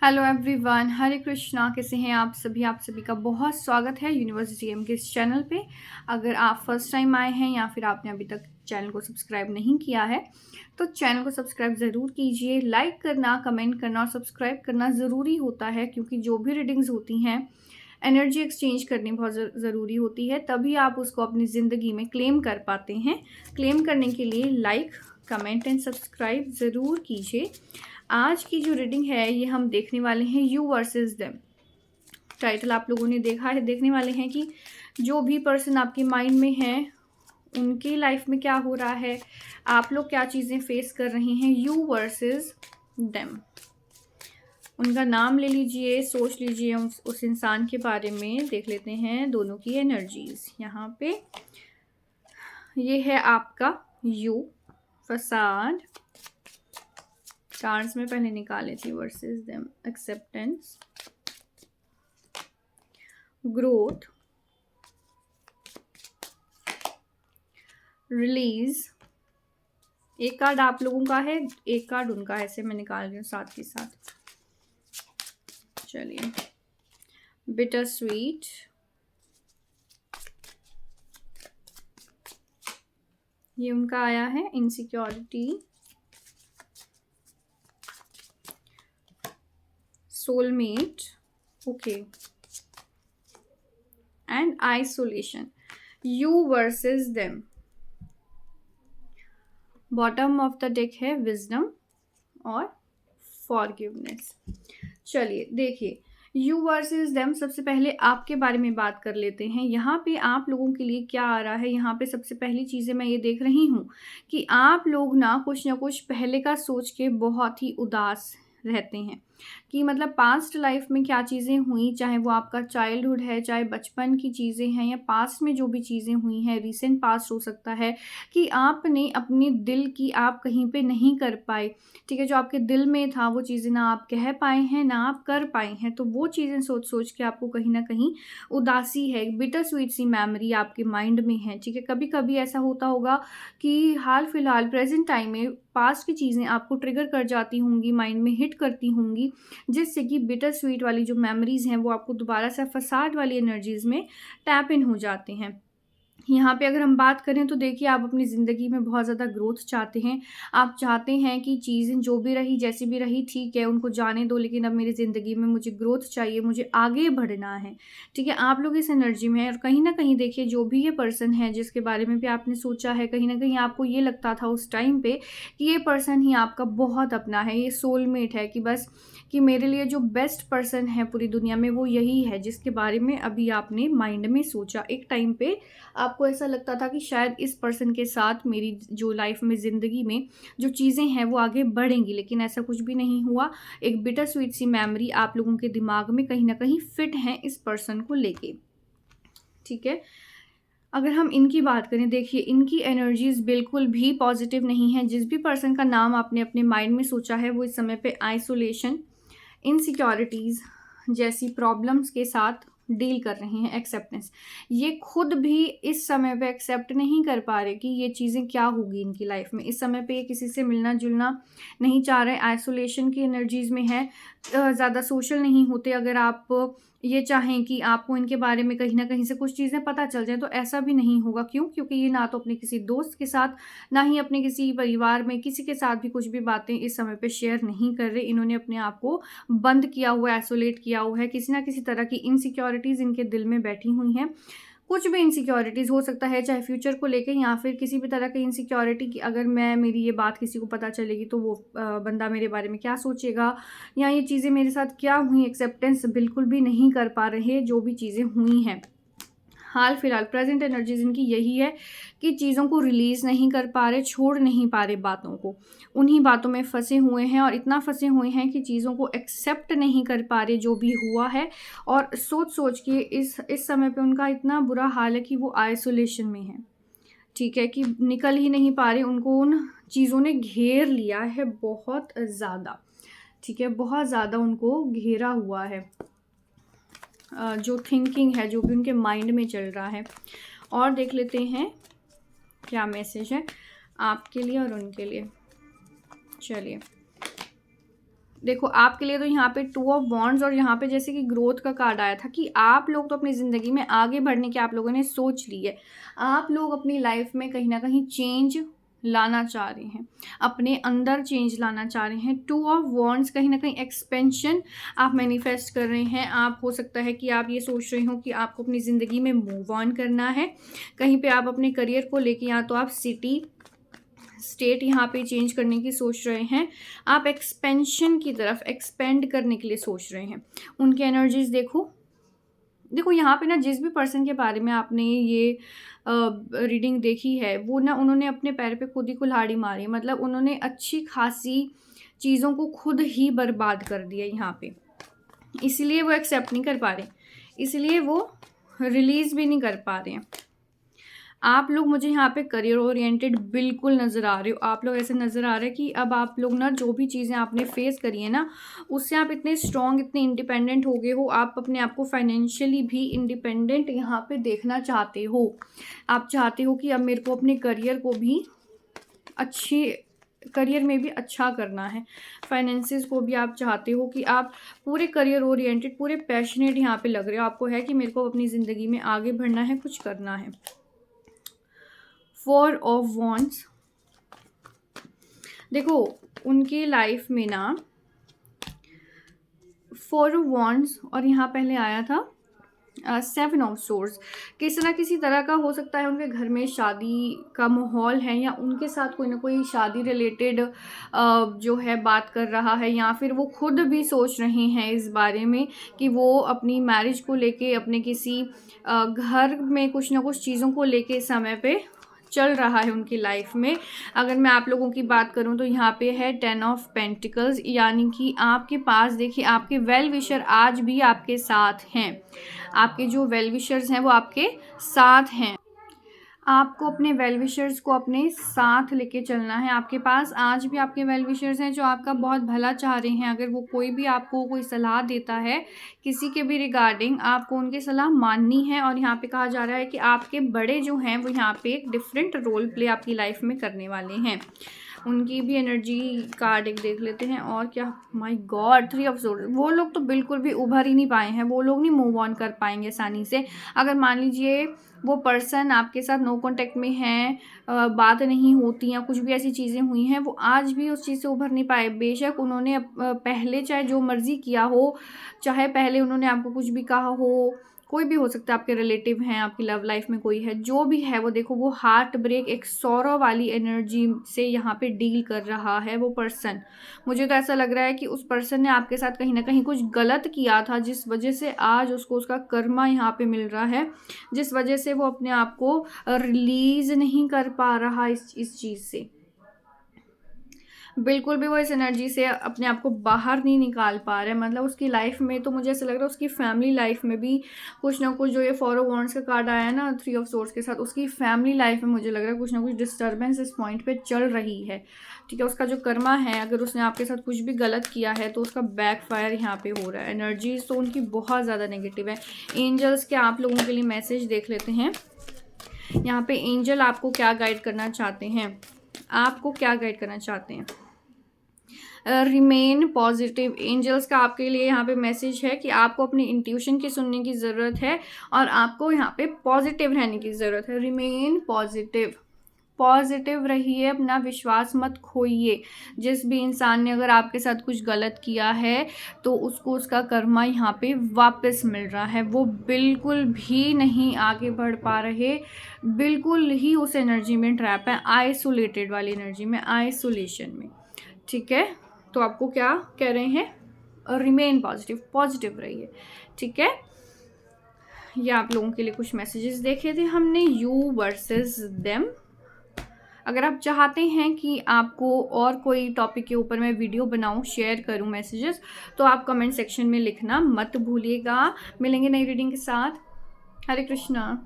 Hello everyone, हरे कृष्णा। कैसे हैं आप सभी का बहुत स्वागत है यूनिवर्सिटी एम के इस चैनल पे। अगर आप फर्स्ट टाइम आए हैं या फिर आपने अभी तक चैनल को सब्सक्राइब नहीं किया है तो चैनल को सब्सक्राइब ज़रूर कीजिए। लाइक करना, कमेंट करना और सब्सक्राइब करना ज़रूरी होता है, क्योंकि जो भी रीडिंग्स होती हैं एनर्जी एक्सचेंज करनी बहुत ज़रूरी होती है, तभी आप उसको अपनी ज़िंदगी में क्लेम कर पाते हैं। क्लेम करने के लिए लाइक, कमेंट एंड सब्सक्राइब ज़रूर कीजिए। आज की जो रीडिंग है ये हम देखने वाले हैं यू वर्सेस देम। टाइटल आप लोगों ने देखा है। देखने वाले हैं कि जो भी पर्सन आपके माइंड में है उनकी लाइफ में क्या हो रहा है, आप लोग क्या चीज़ें फेस कर रहे हैं। यू वर्सेस देम, उनका नाम ले लीजिए, सोच लीजिए उस इंसान के बारे में। देख लेते हैं दोनों की एनर्जीज। यहाँ पे ये है आपका यू, फसाड। कार्ड्स में पहले निकाले थी versus them, acceptance, growth, release. एक कार्ड आप लोगों का है, एक कार्ड उनका है, ऐसे मैं निकाल रही हूँ साथ के साथ। चलिए, बिटर स्वीट, ये उनका आया है। Insecurity, soulmate, okay, and isolation. You versus them. Bottom of the deck है विजडम और फॉरगिवनेस। चलिए देखिए, यू वर्सेस देम। सबसे पहले आपके बारे में बात कर लेते हैं। यहाँ पे आप लोगों के लिए क्या आ रहा है। यहाँ पे सबसे पहली चीज़ें मैं ये देख रही हूँ कि आप लोग ना कुछ पहले का सोच के बहुत ही उदास रहते हैं कि मतलब पास्ट लाइफ में क्या चीज़ें हुई, चाहे वो आपका चाइल्डहुड है, चाहे बचपन की चीज़ें हैं, या पास्ट में जो भी चीज़ें हुई हैं, रीसेंट पास्ट हो सकता है, कि आपने अपने दिल की आप कहीं पे नहीं कर पाए। ठीक है, जो आपके दिल में था वो चीज़ें ना आप कह पाए हैं, ना आप कर पाए हैं। तो वो चीज़ें सोच सोच के आपको कहीं ना कहीं उदासी है, बिटर स्वीट सी मेमोरी आपके माइंड में है। ठीक है, कभी कभी ऐसा होता होगा कि हाल फिलहाल प्रेजेंट टाइम में पास्ट की चीज़ें आपको ट्रिगर कर जाती होंगी, माइंड में हिट करती होंगी, जिससे कि बिटर स्वीट वाली जो मेमोरीज हैं वो आपको दोबारा से फसाड वाली एनर्जीज में टैप इन हो जाते हैं। यहाँ पे अगर हम बात करें तो देखिए, आप अपनी ज़िंदगी में बहुत ज़्यादा ग्रोथ चाहते हैं। आप चाहते हैं कि चीज़ें जो भी रही, जैसी भी रही, ठीक है, उनको जाने दो, लेकिन अब मेरी ज़िंदगी में मुझे ग्रोथ चाहिए, मुझे आगे बढ़ना है। ठीक है, आप लोग इस एनर्जी में हैं। और कहीं न कहीं देखिए, जो भी ये पर्सन है जिसके बारे में भी आपने सोचा है, कहीं न कहीं आपको ये लगता था उस टाइम पे कि ये पर्सन ही आपका बहुत अपना है, ये सोलमेट है, कि बस कि मेरे लिए जो बेस्ट पर्सन है पूरी दुनिया में वो यही है, जिसके बारे में अभी आपने माइंड में सोचा। एक टाइम पे आपको ऐसा लगता था कि शायद इस पर्सन के साथ मेरी जो लाइफ में, ज़िंदगी में जो चीज़ें हैं वो आगे बढ़ेंगी, लेकिन ऐसा कुछ भी नहीं हुआ। एक बिटर स्वीट सी मेमोरी आप लोगों के दिमाग में कहीं ना कहीं फिट है इस पर्सन को लेके। ठीक है, अगर हम इनकी बात करें, देखिए इनकी एनर्जीज बिल्कुल भी पॉजिटिव नहीं है। जिस भी पर्सन का नाम आपने अपने माइंड में सोचा है वो इस समय पे आइसोलेशन, इनसिक्योरिटीज़ जैसी प्रॉब्लम्स के साथ डील कर रहे हैं। एक्सेप्टेंस, ये खुद भी इस समय पे एक्सेप्ट नहीं कर पा रहे कि ये चीज़ें क्या होगी इनकी लाइफ में। इस समय पे ये किसी से मिलना जुलना नहीं चाह रहे, आइसोलेशन की एनर्जीज में है, ज़्यादा सोशल नहीं होते। अगर आप ये चाहें कि आपको इनके बारे में कहीं ना कहीं से कुछ चीज़ें पता चल जाए तो ऐसा भी नहीं होगा। क्यों? क्योंकि ये ना तो अपने किसी दोस्त के साथ, ना ही अपने किसी परिवार में किसी के साथ भी कुछ भी बातें इस समय पे शेयर नहीं कर रहे। इन्होंने अपने आप को बंद किया हुआ है, आइसोलेट किया हुआ है। किसी ना किसी तरह की इनसिक्योरिटीज़ इनके दिल में बैठी हुई हैं। कुछ भी इनसिक्योरिटीज़ हो सकता है, चाहे फ्यूचर को लेके या फिर किसी भी तरह की इनसिक्योरिटी की, अगर मेरी ये बात किसी को पता चलेगी तो वो बंदा मेरे बारे में क्या सोचेगा, या ये चीज़ें मेरे साथ क्या हुई। एक्सेप्टेंस बिल्कुल भी नहीं कर पा रहे जो भी चीज़ें हुई हैं। हाल फिलहाल प्रेजेंट एनर्जीज इनकी यही है कि चीज़ों को रिलीज़ नहीं कर पा रहे, छोड़ नहीं पा रहे बातों को, उन्हीं बातों में फंसे हुए हैं, और इतना फंसे हुए हैं कि चीज़ों को एक्सेप्ट नहीं कर पा रहे जो भी हुआ है। और सोच सोच के इस समय पे उनका इतना बुरा हाल है कि वो आइसोलेशन में है। ठीक है, कि निकल ही नहीं पा रहे, उनको उन चीज़ों ने घेर लिया है बहुत ज़्यादा। ठीक है, बहुत ज़्यादा उनको घेरा हुआ है। जो थिंकिंग है, जो भी उनके माइंड में चल रहा है। और देख लेते हैं क्या मैसेज है आपके लिए और उनके लिए। चलिए, देखो आपके लिए तो यहाँ पे 2 ऑफ वॉन्ड्स और यहाँ पे जैसे कि ग्रोथ का कार्ड आया था कि आप लोग तो अपनी ज़िंदगी में आगे बढ़ने की आप लोगों ने सोच ली है। आप लोग अपनी लाइफ में कहीं ना कहीं चेंज लाना चाह रहे हैं, अपने अंदर चेंज लाना चाह रहे हैं। 2 ऑफ वॉन्ड्स कहीं ना कहीं एक्सपेंशन आप मैनिफेस्ट कर रहे हैं। आप हो सकता है कि आप ये सोच रहे हो कि आपको अपनी ज़िंदगी में मूव ऑन करना है। कहीं पे आप अपने करियर को लेके, या तो आप सिटी स्टेट यहाँ पे चेंज करने की सोच रहे हैं। आप एक्सपेंशन की तरफ, एक्सपेंड करने के लिए सोच रहे हैं। उनकी एनर्जीज देखो यहाँ पे ना, जिस भी पर्सन के बारे में आपने ये रीडिंग देखी है, वो ना उन्होंने अपने पैर पे खुद ही कुल्हाड़ी मारी। मतलब उन्होंने अच्छी खासी चीज़ों को खुद ही बर्बाद कर दिया यहाँ पे, इसलिए वो एक्सेप्ट नहीं कर पा रहे, इसलिए वो रिलीज़ भी नहीं कर पा रहे हैं। आप लोग मुझे यहाँ पे करियर ओरिएंटेड बिल्कुल नज़र आ रहे हो। आप लोग ऐसे नज़र आ रहे हैं कि अब आप लोग ना, जो भी चीज़ें आपने फेस करी है ना, उससे आप इतने स्ट्रॉन्ग, इतने इंडिपेंडेंट हो गए हो। आप अपने आप को फाइनेंशियली भी इंडिपेंडेंट यहाँ पे देखना चाहते हो। आप चाहते हो कि अब मेरे को अपने करियर को भी करियर में भी अच्छा करना है। फाइनेंसिस को भी आप चाहते हो कि आप पूरे करियर ओरिएंटेड, पूरे पैशनेट यहाँ पे लग रहे हो। आपको है कि मेरे को अपनी ज़िंदगी में आगे बढ़ना है, कुछ करना है। 4 ऑफ वॉन्ड्स, देखो उनकी लाइफ में ना 4 ऑफ वॉन्ड्स और यहाँ पहले आया था 7 ऑफ सोर्ड्स। किसी ना किसी तरह का हो सकता है उनके घर में शादी का माहौल है, या उनके साथ कोई ना कोई शादी रिलेटेड जो है बात कर रहा है, या फिर वो खुद भी सोच रहे हैं इस बारे में कि वो अपनी मैरिज को लेके, अपने किसी घर में कुछ ना कुछ चीज़ों को लेके समय पे चल रहा है उनकी लाइफ में। अगर मैं आप लोगों की बात करूं तो यहाँ पे है 10 ऑफ पेंटिकल्स, यानी कि आपके पास देखिए आपके वेल विशर आज भी आपके साथ हैं। आपके जो वेल विशर्स हैं वो आपके साथ हैं। आपको अपने वेल विशर्स को अपने साथ लेके चलना है। आपके पास आज भी आपके वेल विशर्स हैं जो आपका बहुत भला चाह रहे हैं। अगर वो कोई भी आपको कोई सलाह देता है किसी के भी रिगार्डिंग, आपको उनकी सलाह माननी है। और यहाँ पे कहा जा रहा है कि आपके बड़े जो हैं वो यहाँ पे एक डिफरेंट रोल प्ले आपकी लाइफ में करने वाले हैं। उनकी भी एनर्जी कार्ड एक देख लेते हैं। और क्या, माय गॉड, 3 ऑफ सोर्ड्स। वो लोग तो बिल्कुल भी उभर ही नहीं पाए हैं, वो लोग नहीं मूव ऑन कर पाएंगे आसानी से। अगर मान लीजिए वो पर्सन आपके साथ नो कांटेक्ट में है, बात नहीं होती, या कुछ भी ऐसी चीज़ें हुई हैं, वो आज भी उस चीज़ से उभर नहीं पाए। बेशक उन्होंने पहले चाहे जो मर्ज़ी किया हो, चाहे पहले उन्होंने आपको कुछ भी कहा हो, कोई भी हो सकता है, आपके रिलेटिव हैं, आपकी लव लाइफ में कोई है, जो भी है, वो देखो वो हार्ट ब्रेक, एक सौरव वाली एनर्जी से यहाँ पे डील कर रहा है वो पर्सन। मुझे तो ऐसा लग रहा है कि उस पर्सन ने आपके साथ कहीं ना कहीं कुछ गलत किया था, जिस वजह से आज उसको उसका कर्मा यहाँ पे मिल रहा है, जिस वजह से वो अपने आप को रिलीज नहीं कर पा रहा इस चीज़ से। बिल्कुल भी वो इस एनर्जी से अपने आप को बाहर नहीं निकाल पा रहा है। मतलब उसकी लाइफ में तो मुझे ऐसा लग रहा है उसकी फैमिली लाइफ में भी कुछ ना कुछ, जो ये 4 ऑफ वॉन्ड्स का कार्ड आया है ना 3 ऑफ सोर्ड्स के साथ, उसकी फैमिली लाइफ में मुझे लग रहा है कुछ ना कुछ डिस्टर्बेंस इस पॉइंट पे चल रही है। ठीक है, उसका जो कर्मा है, अगर उसने आपके साथ कुछ भी गलत किया है तो उसका बैकफायर यहाँ पे हो रहा है। एनर्जीज तो उनकी बहुत ज़्यादा नेगेटिव है। एंजल्स के आप लोगों के लिए मैसेज देख लेते हैं। यहाँ पे एंजल आपको क्या गाइड करना चाहते हैं, आपको क्या गाइड करना चाहते हैं। Remain positive. एंजल्स का आपके लिए यहाँ पे मैसेज है कि आपको अपनी इंट्यूशन की सुनने की ज़रूरत है और आपको यहाँ पे पॉजिटिव रहने की ज़रूरत है। रिमेन पॉजिटिव, पॉजिटिव रहिए, अपना विश्वास मत खोइए। जिस भी इंसान ने अगर आपके साथ कुछ गलत किया है तो उसको उसका कर्मा यहाँ पे वापस मिल रहा है। वो बिल्कुल भी नहीं आगे बढ़ पा रहे, बिल्कुल ही उस एनर्जी में ट्रैप है, आइसोलेटेड वाली एनर्जी में, आइसोलेशन में। ठीक है, तो आपको क्या कह रहे हैं, रिमेन पॉजिटिव, पॉजिटिव रहिए। ठीक है, ये आप लोगों के लिए कुछ मैसेजेस देखे थे हमने, यू वर्सेस देम। अगर आप चाहते हैं कि आपको और कोई टॉपिक के ऊपर मैं वीडियो बनाऊं, शेयर करूं मैसेजेस, तो आप कमेंट सेक्शन में लिखना मत भूलिएगा। मिलेंगे नई रीडिंग के साथ। हरे कृष्णा।